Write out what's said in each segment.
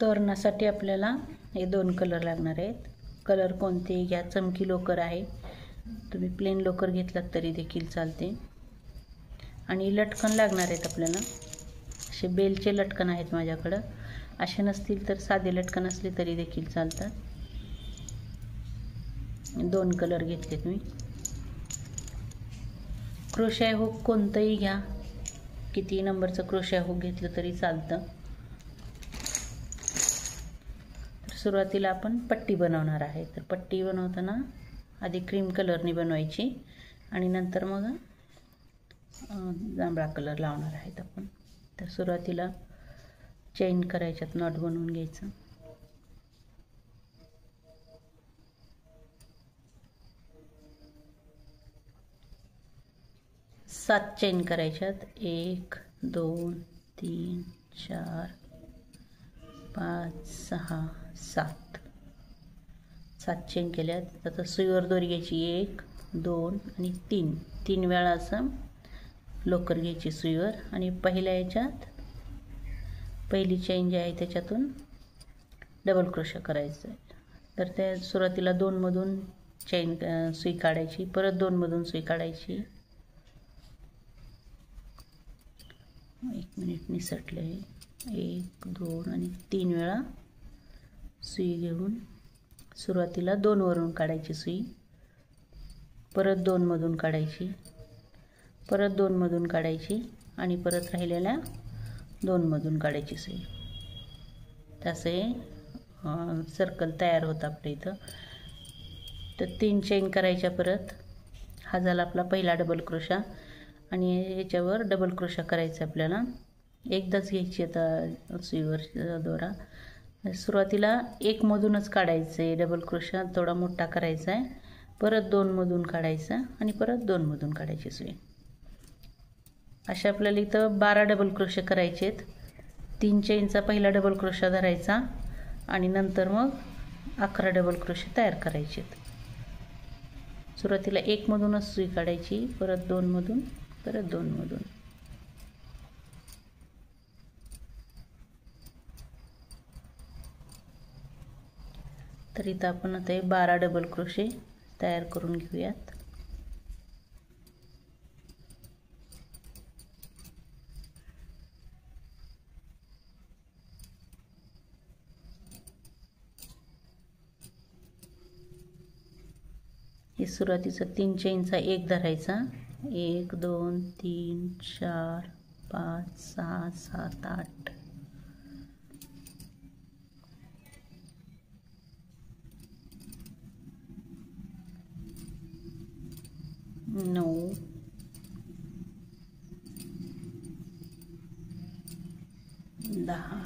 तोरणासाठी आपल्याला हे 2 कलर लागणार आहेत। कलर कोणते घ्या, चमकी लोकर आहे, तुम्ही प्लेन लोकर घेतलात तरी देखील चालते। आणि लटकन लागणार आहेत आपल्याला, असे बेलचे लटकन आहेत माझ्याकडं, असे नसतील तर साधे लटकन असले तरी देखील चालतात। 2 कलर घेतलेत मी। क्रोशे हुक कोणतंही घ्या, किती नंबरचं क्रोशे हुक घेतलं तरी चालतं। सुरुवातीला आपण पट्टी बनवणार आहे, तर पट्टी बनवताना आधी क्रीम कलरनी बनवायची आणि नंतर मग जांभळा कलर लावणार आहेत आपण। तर सुरुवातीला चेन करायच्यात, नॉट बनवून घ्यायचं। सात चेन करायच्यात, 1 2 3 4 5 6 7 7 चेन केल्यात। आता सुईवर दोरी घ्यायची, 1 2 आणि 3 3 वेळा असं लोकर घ्यायची सुईवर आणि पहिल्या याच्यात पहिली चेन जी आहे त्याच्यातून डबल क्रोशे करायचं आहे। तर त्या सुरुवातीला 2 मधून चेन सुई काढायची, परत 2 मधून सुई काढायची। 1 मिनिट निसटले, 1 2 आणि 3 वेळा सुई घेऊन सुरुवातीला 2 वरून काढायची सुई, परत 2 मधून काढायची, परत 2 मधून काढायची आणि परत राहिलेल्या 2 मधून काढायची सुई। तसे सर्कल तयार होतं आपल्या इथं। तर 3 चेन करायच्या परत। हा झाला आपला पहिला डबल क्रोशा आणि याच्यावर डबल क्रोशा करायचा आपल्याला। एकदाच घ्यायची आता सुईवर दोरा। सुरुवातीला 1 मधूनच काढायचं आहे डबल क्रोशा, थोडा मोठा करायचा आहे, परत 2 मधून काढायचा आणि परत 2 मधून काढायची सुई। अशा आपल्याला इथं 12 डबल क्रोशे करायचे आहेत। 3 चेनचा पहिला डबल क्रोशा धरायचा आणि नंतर मग 11 डबल क्रोशे तयार करायचे आहेत। सुरुवातीला 1 मधूनच सुई काढायची, परत 2 मधून, परत 2 मधून। तर इथं आपण आता हे 12 डबल क्रोशे तयार करून घेऊयात। हे सुरुवातीचा 3 चेनचा 1 धरायचा, 1 2 3 4 5 6 7 8 9 10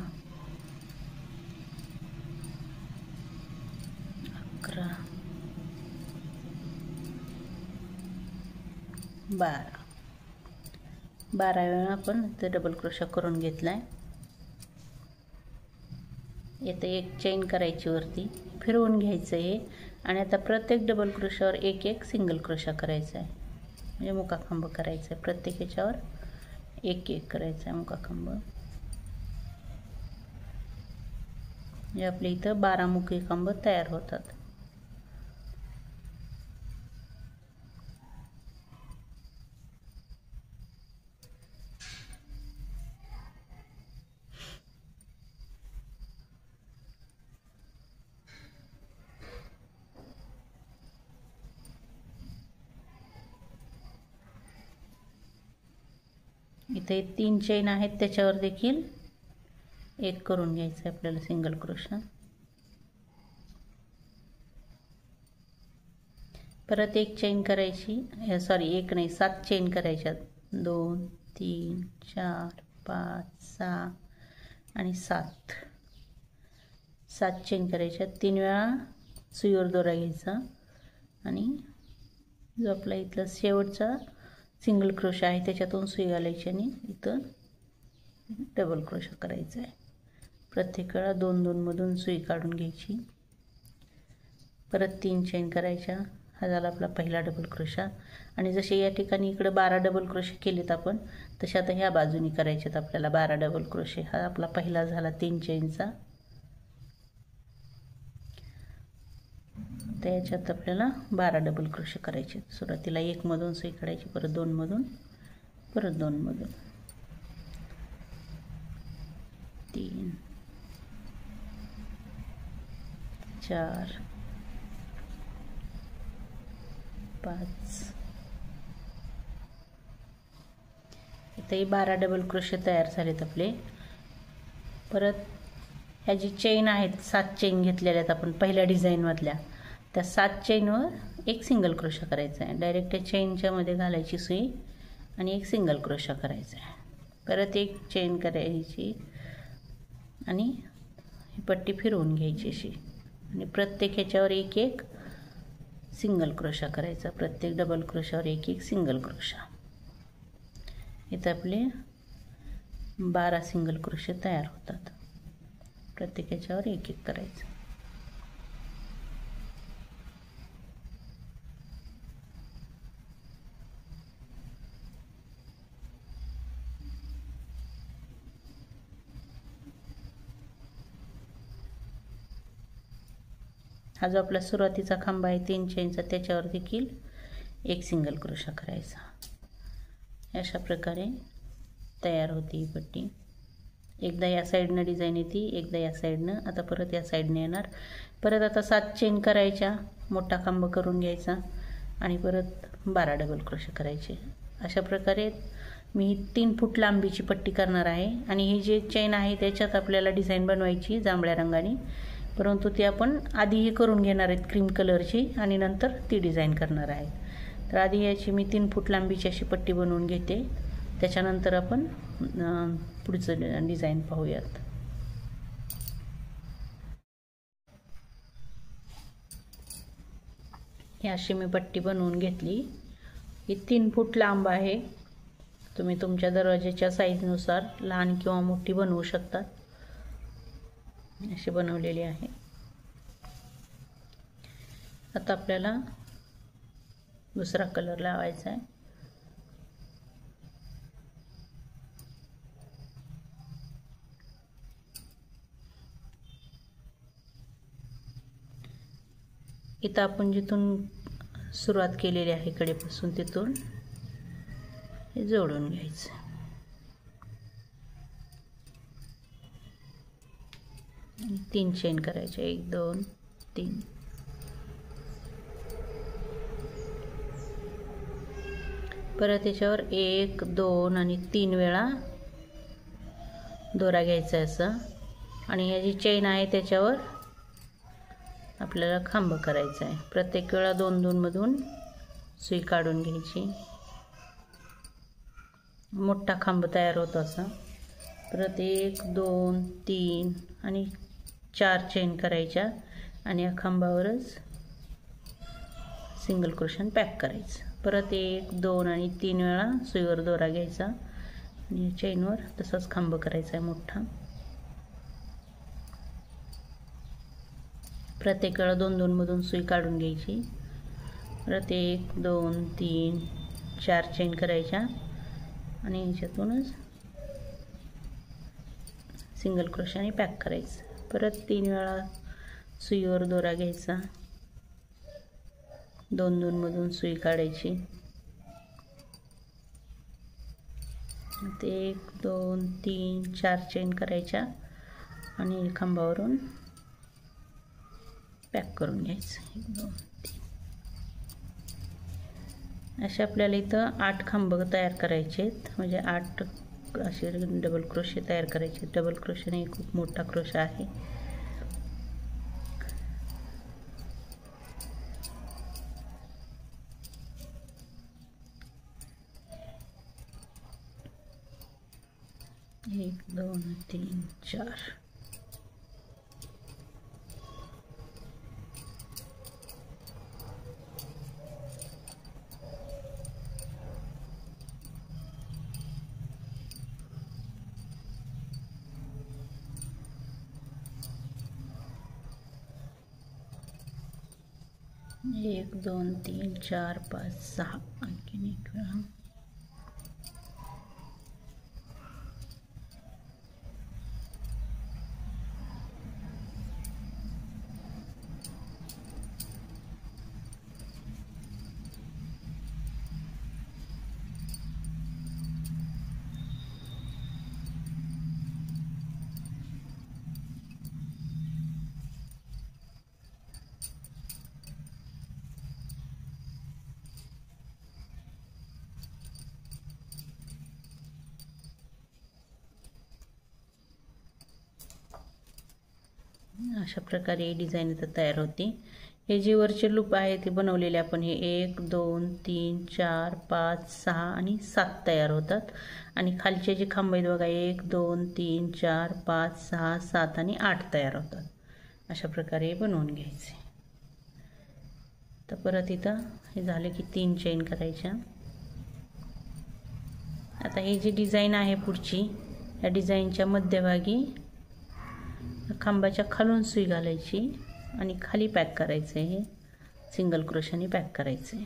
11 12 वेळा आपण ते डबल क्रोशा करून घेतलाय। येथे 1 चेन करायची वरती, फिरवून घ्यायचं आहे आणि आता प्रत्येक डबल क्रोशावर 1 1 सिंगल क्रोशा करायचा आहे, म्हणजे मुकाखांब करायचा आहे। प्रत्येक याच्यावर 1 1 करायचा आहे मुकाखांब। म्हणजे आपल्या इथं 12 मुकाखांब तयार होतात। इथे 3 चेन आहेत, त्याच्यावर देखील 1 करून घ्यायचं आहे आपल्याला सिंगल क्रोशा। परत 1 चेन करायची, सॉरी 1 नाही 7 चेन करायच्यात, 2 3 4 5 6 आणि 7 चेन करायच्यात। 3 वेळा सुईवर दोरा घ्यायचा आणि जो आपला इथला शेवटचा सिंगल क्रोशा आहे त्याच्यातून सुई घालायची आणि इथं डबल क्रोशा करायचा आहे। प्रत्येक वेळा 2 2 मधून सुई काढून घ्यायची, परत 3 चेन करायच्या। हा झाला आपला पहिला डबल क्रोशा आणि जसे या ठिकाणी इकडे 12 डबल क्रोशे केलेत आपण, तसे आता ह्या बाजूनी करायचेत आपल्याला 12 डबल क्रोशे। हा आपला पहिला झाला 3 चेनचा। तर याच्यात आपल्याला 12 डबल क्रोशे करायचे. सुरुवातीला 1 मधून सुई काढायची, परत 2 मधून, परत 2 मधून, 3 4 5. इथेही 12 डबल क्रोशे तयार झालेत आपले. परत ह्या जी चेन आहेत 7 चेन घेतलेल्या आहेत आपण पहिल्या डिझाईनमधल्या, त्या 7 चेनवर एक सिंगल क्रोशा करायचा आहे. डायरेक्ट त्या चेनच्या मध्ये घालायची सुई आणि एक सिंगल क्रोशा करायचा आहे. परत एक चेन करायची आणि ही पट्टी फिरवून घ्यायची अशी, आणि प्रत्येक ह्याच्यावर एक एक सिंगल क्रोशा करायचा. प्रत्येक डबल क्रोशावर एक एक सिंगल क्रोशा. इथं आपले 12 सिंगल क्रोशे तयार होतात. प्रत्येक ह्याच्यावर एक एक करायचं. हा जो आपला सुरुवातीचा खांब आहे 3 चेनचा, त्याच्यावर देखील एक सिंगल क्रोशा करायचा. अशा प्रकारे तयार होती ही पट्टी. एकदा या साईडनं डिझाईन येते, एकदा या साईडनं, आता परत या साईडने येणार. परत आता 7 चेन करायच्या, मोठा खांब करून घ्यायचा आणि परत 12 डबल क्रोशे करायचे. अशा प्रकारे मी 3 फूट लांबीची पट्टी करणार आहे. आणि ही जी चेन आहे त्याच्यात आपल्याला डिझाईन बनवायची जांभळ्या रंगाने, परंतु ती आपण आधी हे करून घेणार आहेत क्रीम कलरची आणि नंतर ती डिझाईन करणार आहे. तर आधी याची मी 3 फूट लांबीची अशी पट्टी बनवून घेते, त्याच्यानंतर आपण पुढचं डिझाईन पाहूयात. ही अशी मी पट्टी बनवून घेतली. ही 3 फूट लांब आहे. तुम्ही तुमच्या दरवाजाच्या साईजनुसार लहान किंवा मोठी बनवू शकतात. अशी बनवलेली आहे. आता आपल्याला दुसरा कलर लावायचा आहे. इथं आपण जिथून सुरुवात केलेली आहे कडेपासून, तिथून हे जोडून घ्यायचं. आणि 3 चेन करायचे, 1 2 3. परत याच्यावर 1 2 आणि 3 वेळा दोरा घ्यायचा असं, आणि ह्या जी चेन आहे त्याच्यावर आपल्याला खांब करायचा आहे. प्रत्येक वेळा 2 2 मधून सुई काढून घ्यायची. मोठा खांब तयार होतो असा. परत 1 2 3 आणि 4 चेन करायच्या आणि या खांबावरच सिंगल क्रोशन पॅक करायचं. परत 1 2 आणि 3 वेळा सुईवर दोरा घ्यायचा आणि चेनवर तसाच खांब करायचा आहे मोठा. प्रत्येक वेळा 2 2 मधून सुई काढून घ्यायची. परत 1 2 3 4 चेन करायच्या आणि याच्यातूनच सिंगल क्रोशाने पॅक करायचं. परत 3 वेळा सुईवर दोरा घ्यायचा, 2 2 मधून सुई काढायची. 1 2 3 4 चेन करायच्या आणि खांबावरून पॅक करून घ्यायचं. 1 2 3. असे आपल्याला इथं 8 खांब तयार करायचे आहेत, म्हणजे 8 असे डबल क्रोशे तयार करायचे. डबल क्रोशेने खूप मोठा क्रोशा आहे. एक 2 3 4. एक 2 3 4 5 6. आणखीन एक वेळा. अशा प्रकारे डिझाईन इथं तयार होते. हे जे वरचे लूप आहे ते बनवलेले आपण हे 1 2 3 4 5 6 आणि 7 तयार होतात आणि खालचे जे खांब आहेत बघा 1 2 3 4 5 6 7 आणि 8 तयार होतात. अशा प्रकारे बनवून घ्यायचे. तर परत इथं हे झाले की 3 चेन करायच्या. आता ही जी डिझाईन आहे पुढची, या डिझाईनच्या मध्यभागी खांबाच्या खालून सुई घालायची आणि खाली पॅक करायचे. हे सिंगल क्रोशाने पॅक करायचे.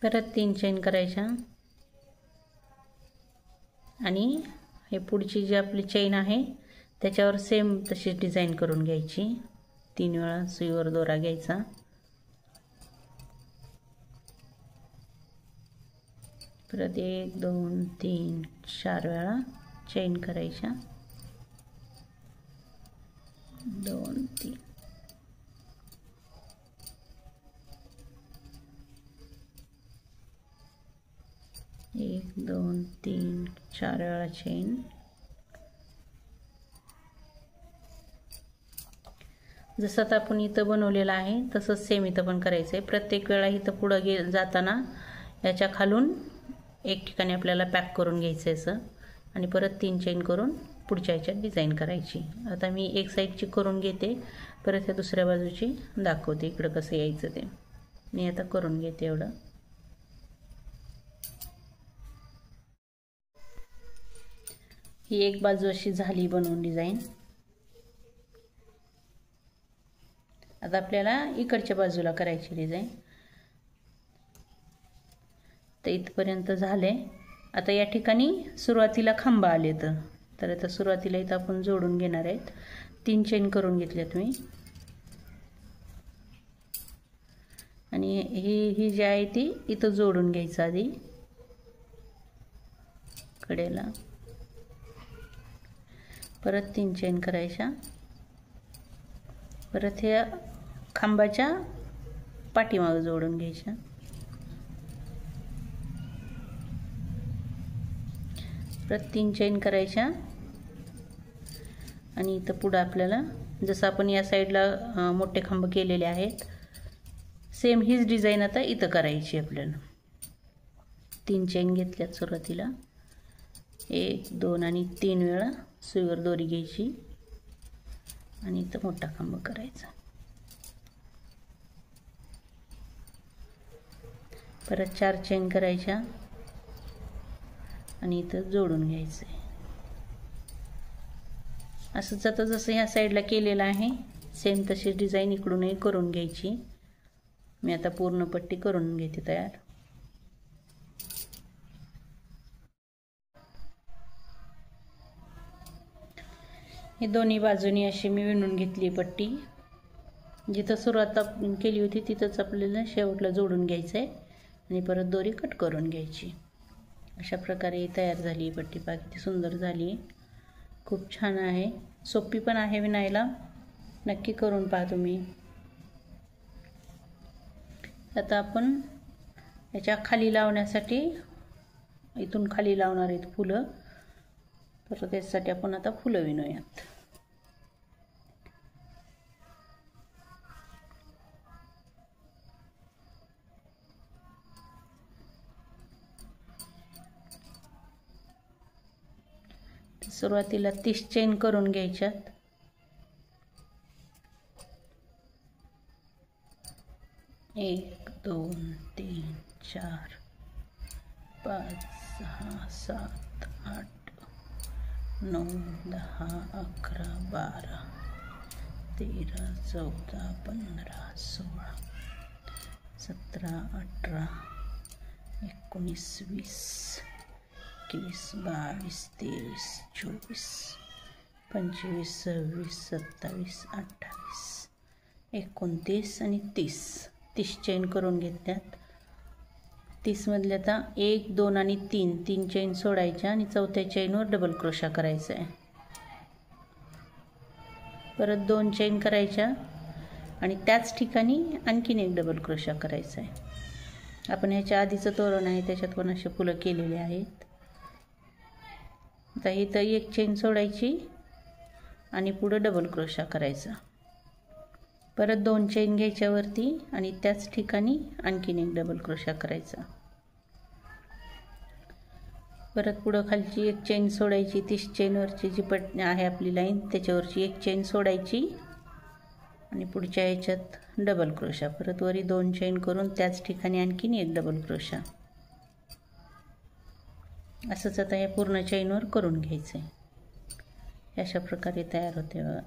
परत 3 चेन करायच्या आणि हे पुढची जी आपली चेन आहे त्याच्यावर सेम तशीच डिझाईन करून घ्यायची. 3 वेळा सुईवर दोरा घ्यायचा. परत 1 2 3 4 वेळा चेन करायच्या. 2 3 1 2 3 4 वेळा चेन. जसं आता आपण इथं बनवलेलं आहे तसंच सेम इथं पण करायचं आहे. प्रत्येक वेळा इथं पुढं जाताना याच्या खालून एक ठिकाणी आपल्याला पॅक करून घ्यायचं आहे असं आणि परत 3 चेन करून पुढच्या ह्याच्यात डिझाईन करायची. आता मी एक साईडची करून घेते, परत ह्या दुसऱ्या बाजूची दाखवते इकडं कसं यायचं ते. मी आता करून घेते एवढं. ही एक बाजू अशी झाली बनवून डिझाईन. आता आपल्याला इकडच्या बाजूला करायची डिझाईन. तर इथपर्यंत झाले. आता या ठिकाणी सुरुवातीला खांब आलेत, तर आता सुरुवातीला इथं आपण जोडून घेणार आहेत. 3 चेन करून घेतल्यात मी आणि ही जी आहे ती इथं जोडून घ्यायचं आधी कडेला. परत 3 चेन करायच्या. परत हे खांबाच्या पाठीमागे जोडून घ्यायच्या. परत 3 चेन करायच्या आणि इथं पुढं आपल्याला जसं आपण या साईडला मोठे खांब केलेले आहेत सेम हीच डिझाईन आता इथं करायची आपल्याला. 3 चेन घेतल्यात सुरुवातीला. 1 2 आणि 3 वेळा सुईवर दोरी घ्यायची आणि इथं मोठा खांब करायचा. परत 4 चेन करायच्या आणि इथं जोडून घ्यायचं आहे. असंच आता जसं ह्या साईडला केलेलं आहे सेम तशी डिझाईन इकडूनही करून घ्यायची. मी आता पूर्ण पट्टी करून घेते तयार. ही दोन्ही बाजूनी अशी मी विणून घेतली पट्टी. जिथं सुरुवात केली होती तिथंच आपल्याला शेवटला जोडून घ्यायचं आहे आणि परत दोरी कट करून घ्यायची. अशा प्रकारे तयार झाली पट्टी. पहा किती सुंदर झाली. खूप छान आहे, सोपी पण आहे विणायला. नक्की करून पहा तुम्ही. आता आपण याच्या खाली लावण्यासाठी इथून खाली लावणार आहेत फुलं, तर त्यासाठी आपण आता फुलं विणूयात. सुरुवातीला 30 चेन करून घ्यायच्यात. एक 2 3 4 5 6 7 8 9 10 11 12 13 14 15 16 17 18 19 20 21 22 23 24 25 26 27 28 29 आणि 30 चेन करून घेतल्यात. 30 मधल्या आता 1 2 आणि 3 चेन सोडायच्या आणि चौथ्या चेनवर डबल क्रोशा करायचा आहे. परत 2 चेन करायच्या आणि त्याच ठिकाणी आणखीन एक डबल क्रोशा करायचा आहे. आपण ह्याच्या आधीचं तोरण आहे त्याच्यात पण असे फुलं केलेले आहेत. आता इथं 1 चेन सोडायची आणि पुढं डबल क्रोशा करायचा। परत 2 चेन घ्यायच्या वरती आणि त्याच ठिकाणी आणखीन एक डबल क्रोशा करायचा। परत पुढं खालची एक चेन सोडायची, 30 चेनवरची जी पट्टी आहे आपली लाईन त्याच्यावरची एक चेन सोडायची आणि पुढच्या ह्याच्यात डबल क्रोशा। परत वरी 2 चेन करून त्याच ठिकाणी आणखीन एक डबल क्रोशा। असंच आता हे पूर्ण चेनवर करून घ्यायचं आहे। अशा प्रकारे तयार होते बघा।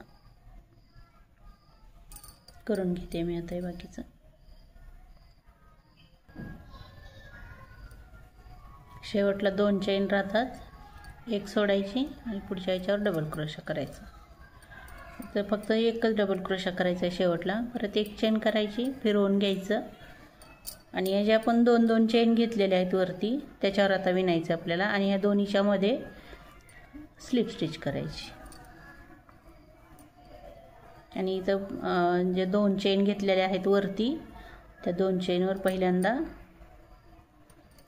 करून घेते मी आता हे बाकीचं। शेवटला 2 चेन राहतात, एक सोडायची आणि पुढच्या ह्याच्यावर डबल क्रोशा करायचा। तर फक्त एकच डबल क्रोशा करायचा आहे शेवटला। परत एक चेन करायची, फिरवून घ्यायचं आणि हे जे आपण 2 चेन घेतलेल्या आहेत वरती त्याच्यावर आता विणायचं आपल्याला आणि ह्या दोन्हीच्या मध्ये स्लिप स्टिच करायची। आणि इथं जे 2 चेन घेतलेल्या आहेत वरती त्या 2 चेनवर पहिल्यांदा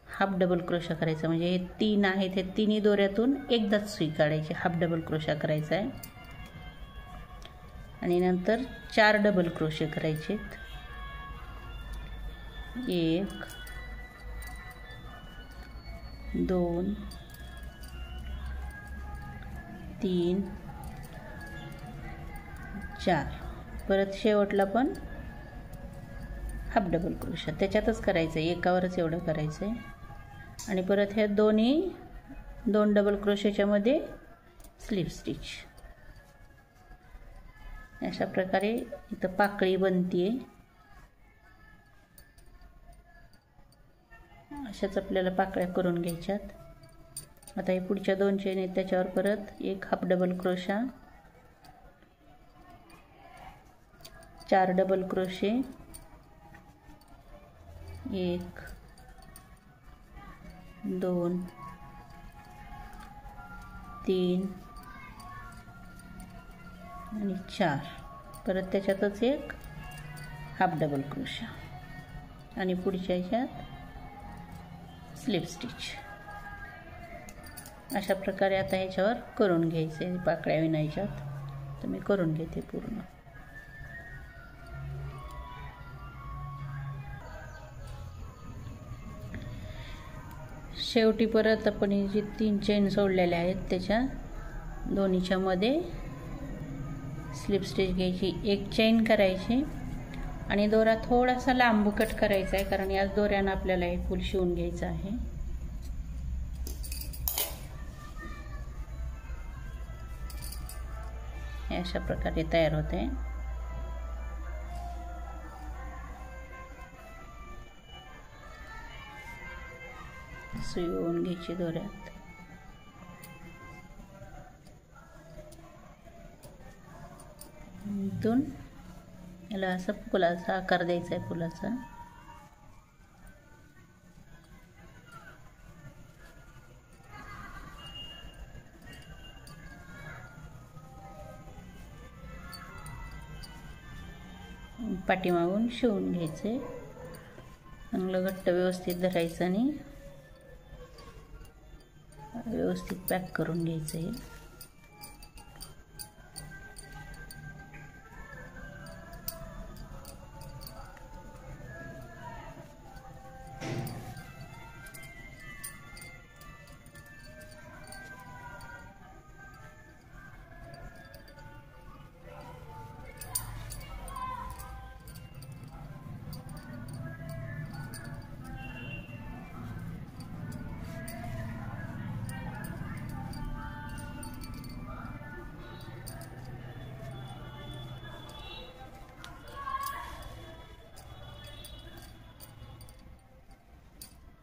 हाफ डबल क्रोशा करायचा। म्हणजे हे 3 आहेत, हे तिन्ही दोऱ्यातून एकदाच सुई काढायची, हाफ डबल क्रोशा करायचा आहे आणि नंतर 4 डबल क्रोशे करायचे। 1 2 3 4। परत शेवटला पण हाफ डबल क्रोशा त्याच्यातच करायचं आहे, एकावरच एवढं करायचं आहे। आणि परत ह्या दोन्ही 2 डबल क्रोशेच्या मध्ये स्लिप स्टिच। अशा प्रकारे इथं पाकळी बनते। अशाच आपल्याला पाकळ्या करून घ्यायच्यात। आता हे पुढच्या 2 चेन आहेत त्याच्यावर परत एक half double crochet, 4 double crochet, 1 2 3 आणि 4। परत त्याच्यातच एक हाफ डबल क्रोशा आणि पुढच्या ह्याच्यात स्लिप स्टिच। अशा प्रकारे आता ह्याच्यावर करून घ्यायचे पाकळ्या विणायच्यात। तर मी करून घेते पूर्ण। शेवटी परत आपण जी 3 चेन सोडलेल्या आहेत त्याच्या दोन्हीच्या मध्ये स्लिप स्टिच घ्यायची, एक चेन करायची आणि दोरा थोडासा लांब कट करायचा आहे कारण या दोऱ्यानं आपल्याला हे फूल शिवून घ्यायचं आहे। अशा प्रकारे तयार होते। सुई ओवून घ्यायची दोऱ्यात। इथून याला असं फुलाचा आकार द्यायचा आहे फुलाचा। पाठीमागून शिवून घ्यायचे, चांगलं घट्ट व्यवस्थित धरायचं आणि व्यवस्थित पॅक करून घ्यायचं।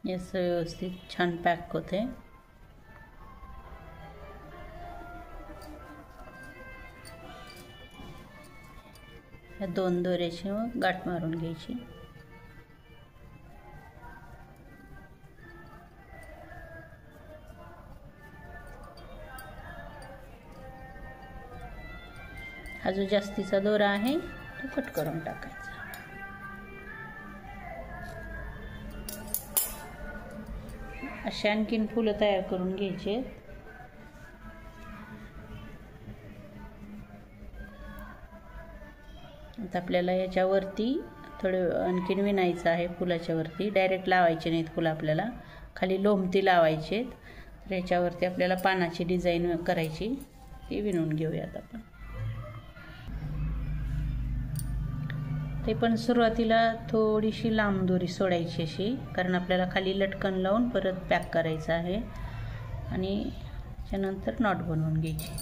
याचं व्यवस्थित छान पॅक होते। या 2 दोऱ्याची मग गाठ मारून घ्यायची। हा जो जास्तीचा दोरा आहे तो कट करून टाकायचा। अशा आणखीन फुलं तयार करून घ्यायचे। आता आपल्याला याच्यावरती थोडं आणखीन विणायचं आहे. फुलाच्या वरती डायरेक्ट लावायचे नाहीत फुलं, आपल्याला खाली लोंबती लावायचे. तर याच्यावरती आपल्याला पानाची डिझाईन करायची, ती विणून घेऊयात आपण. ते पण सुरुवातीला थोडीशी लांब दोरी सोडायची अशी, कारण आपल्याला खाली लटकन लावून परत पॅक करायचं आहे आणि त्यानंतर नॉट बनवून घ्यायची.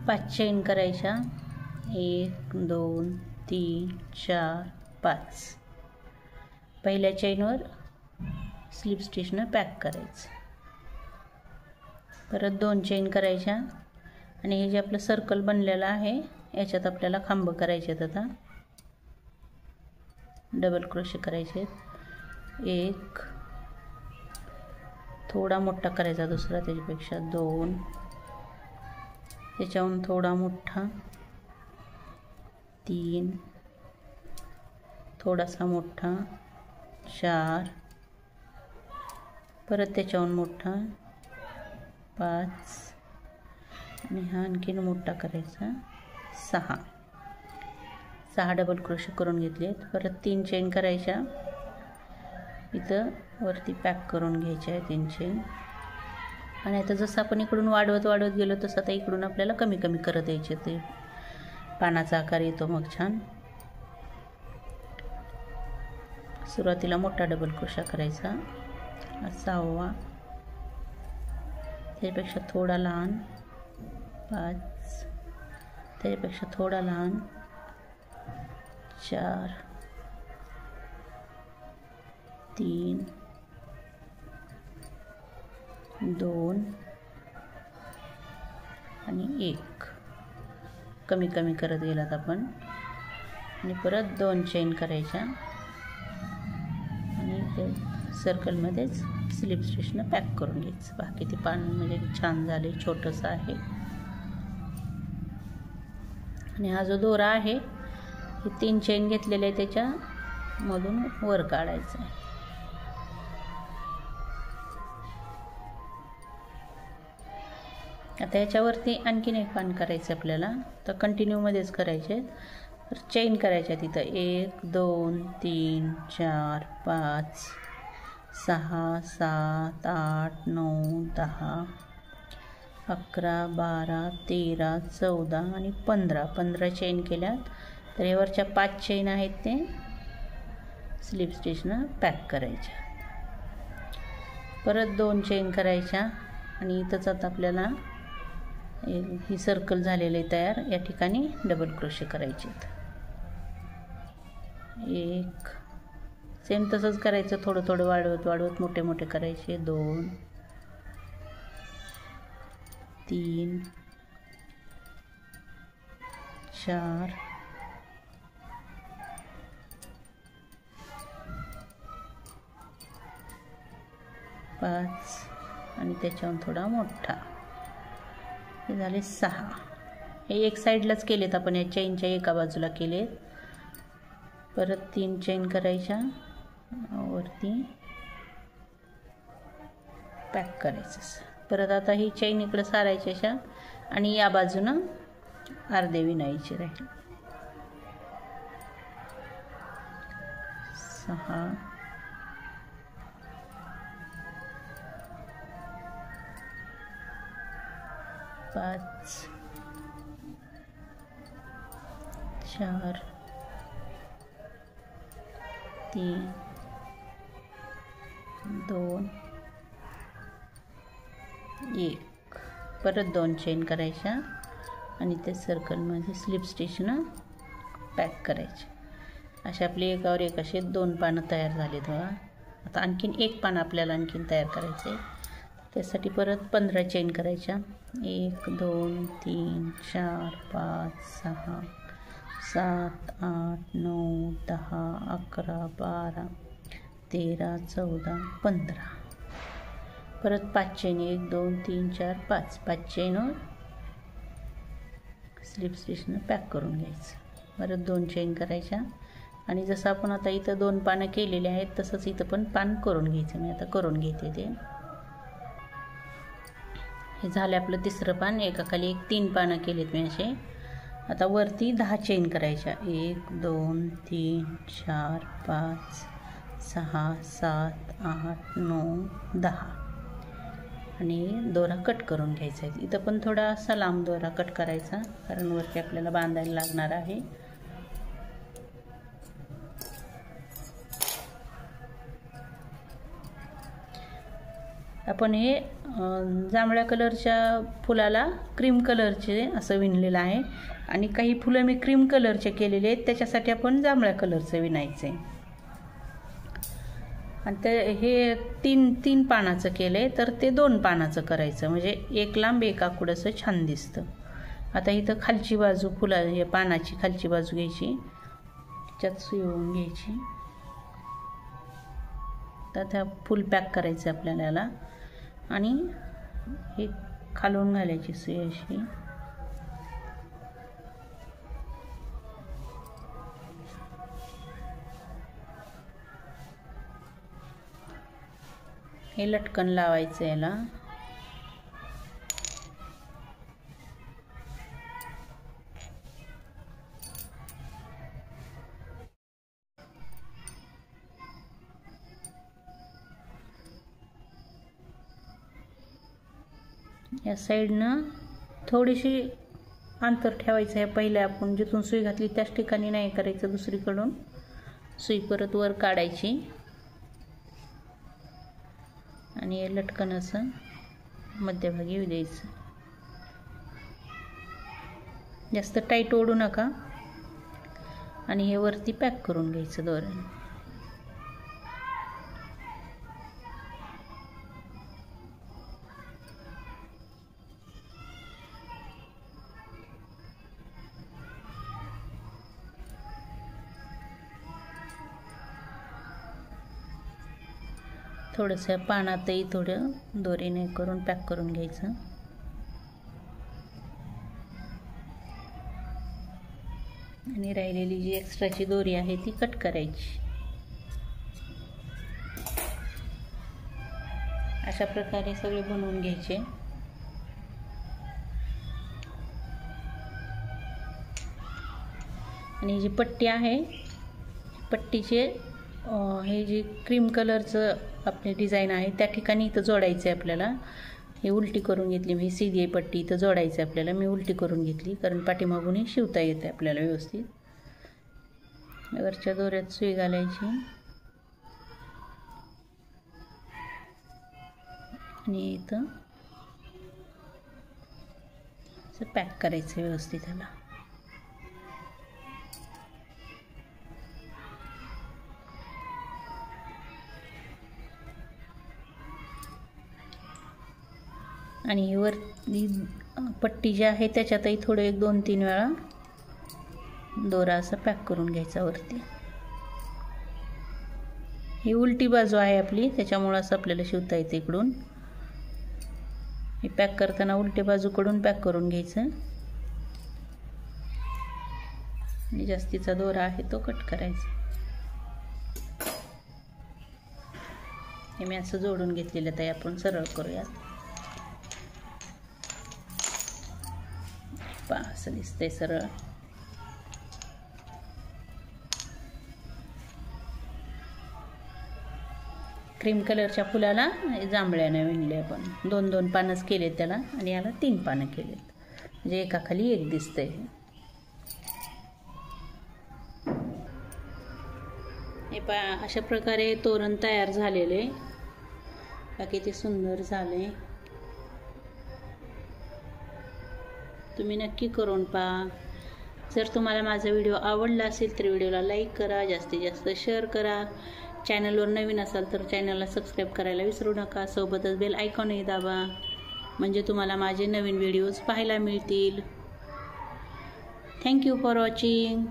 पाच चेन करायच्या, 1 2 3 4 5. पहिल्या चेनवर स्लिप स्टिचनं पॅक करायचं. परत 2 चेन करायच्या आणि हे जे आपलं सर्कल बनलेलं आहे याच्यात आपल्याला खांब करायचे आहेत. आता डबल क्रोशे करायचे आहेत. एक थोडा मोठा करायचा, दुसरा त्याच्यापेक्षा 2, त्याच्याहून थोडा मोठा 3, थोडासा मोठा 4, परत त्याच्याहून मोठा 5 आणि हा आणखीन मोठा करायचा 6 डबल क्रोशे करून घेतलेत. परत 3 चेन करायच्या, इथं वरती पॅक करून घ्यायच्या आहे 3 चेन. आणि आता जसं आपण इकडून वाढवत गेलो तसं आता इकडून आपल्याला कमी कमी करत यायचे, ते पानाचा आकार येतो मग छान. सुरुवातीला मोठा डबल क्रोशा करायचा, 6वा, त्याच्यापेक्षा थोडा लहान 5, त्याच्यापेक्षा थोडा लहान 4, 3, 2 आणि 1. कमी कमी करत गेलात आपण. आणि परत 2 चेन करायच्या आणि ते सर्कलमध्येच स्लिप स्टिचनं पॅक करून घ्यायचं. बाकी ते पान म्हणजे छान झाले, छोटंसं आहे. आणि हा जो दोरा आहे हे 3 चेन घेतलेले आहे त्याच्यामधून वर काढायचं आहे. आता याच्यावरती आणखीन एक पान करायचं आपल्याला, तर कंटिन्यूमध्येच करायचे. तर चेन करायच्या तिथं 1 2 3 4 5 6 7 8 9 10 11 12 13 14 आणि 15 चेन केल्यात. तर यावरच्या 5 चेन आहेत ते स्लिप स्टिचनं पॅक करायच्या. परत 2 चेन करायच्या आणि इथंच आता आपल्याला ही सर्कल झालेली तयार, या ठिकाणी डबल क्रोशे करायचे. 1 सेम तसंच करायचं, थोडं थोडं वाढवत मोठे मोठे करायचे. 2 3 4 5 आणि त्याच्याहून थोडा मोठा, हे झाले 6. हे एक साईडलाच केलेत आपण, या चेनच्या एका बाजूला केलेत. परत 3 चेन करायच्या, वरती पॅक करायचं. परत आता ही चेन इकडे सारायची अशा आणि या बाजूनं अर्धे विणायचे राहील. 6 5 4 3 2 1. परत 2 चेन करायच्या आणि ते सर्कलमध्ये स्लिप स्टिचनं पॅक करायचे. अशा आपली एकावर एक असे 2 पानं तयार झालेत बघा. आता आणखीन एक पान आपल्याला आणखीन तयार करायचे. त्यासाठी परत 15 चेन करायच्या. 1 2 3 4 5 6 7 8 9 10 11 12 13 14 15. परत 5 चेन, 1 2 3 4 5 चेनवर स्लिप स्टिचनं पॅक करून घ्यायचं. परत 2 चेन करायच्या आणि जसं आपण आता इथं 2 पानं केलेले आहेत तसंच इथं पण पान करून घ्यायचं. मी आता करून घेते ते. हे झालं आपलं तिसरं पान. एकाखाली एक 3 पानं केलीत मी असे. आता वरती 10 चेन करायच्या. 1 2 3 4 5 6 7 8 9 10 आणि दोरा कट करून घ्यायचा आहे. इथं पण थोडासा लांब दोरा कट करायचा, कारण वरती आपल्याला बांधायला लागणार आहे. आपण हे जांभळ्या कलरच्या फुलाला क्रीम कलरचे असं विणलेलं आहे आणि काही फुलं मी क्रीम कलरचे केलेले आहेत, त्याच्यासाठी आपण जांभळ्या कलरचं विणायचं आहे. आणि ते हे 3 पानाचं केलं आहे, तर ते 2 पानाचं करायचं, म्हणजे एक लांब एक आखूड असं छान दिसतं. आता इथं खालची बाजू या पानाची खालची बाजू घ्यायची, त्याच्यात सुई ओवून घ्यायची. तर त्या फुल पॅक करायचं आपल्याला याला आणि हे खालून घालायची सुई अशी. हे लटकन लावायचं याला. या साईडनं थोडीशी अंतर ठेवायचं आहे. पहिले आपण जिथून सुई घातली त्याच ठिकाणी नाही करायचं, दुसरीकडून सुई परत वर काढायची आणि हे लटकन असं मध्यभागी येऊ द्यायचं. जास्त टाईट ओढू नका आणि हे वरती पॅक करून घ्यायचं दोऱ्याने. थोडंसं पानातही थोडं दोरीने करून पॅक करून घ्यायचं. आणि राहिलेली जी एक्स्ट्राची दोरी आहे ती कट करायची. अशा प्रकारे सगळे बनवून घ्यायचे. आणि जी पट्टी आहे, पट्टीचे हे जे क्रीम कलरचं आपले डिझाईन आहे त्या ठिकाणी इथं जोडायचं आहे आपल्याला. हे उलटी करून घेतली मी, सीधी आहे पट्टी, इथं जोडायचं आहे आपल्याला. मी उलटी करून घेतली कारण पाठीमागून शिवता येते आपल्याला व्यवस्थित. वरच्या दोऱ्यात सुई घालायची आणि इथं असं पॅक करायचं व्यवस्थित ह्याला. आणि ही वर पट्टी जी आहे त्याच्यातही थोडं 1 2 3 वेळा दोरा असं पॅक करून घ्यायचा वरती. ही उलटी बाजू आहे आपली, त्याच्यामुळं असं आपल्याला शिवता येते इकडून. हे पॅक करताना उलटी बाजूकडून पॅक करून घ्यायचं आणि जास्तीचा दोरा आहे तो कट करायचा. हे मी असं जोडून घेतलेलं आहे. आपण सरळ करूयात. असं दिसतंय सरळ. क्रीम कलरच्या फुलाला जांभळ्याने विणले आपण. 2 पानच केलेत त्याला आणि याला 3 पानं केलेत, म्हणजे एकाखाली एक दिसतंय. हे अशा प्रकारे तोरण तयार झालेले. किती सुंदर झाले. तुम्ही नक्की करून पहा. जर तुम्हाला माझा व्हिडिओ आवडला असेल तर व्हिडिओला लाईक करा, जास्तीत जास्त शेअर करा. चॅनलवर नवीन असाल तर चॅनलला सबस्क्राईब करायला विसरू नका. सोबतच बेल आयकॉनही दाबा, म्हणजे तुम्हाला माझे नवीन व्हिडिओज पाहायला मिळतील. Thank you for watching.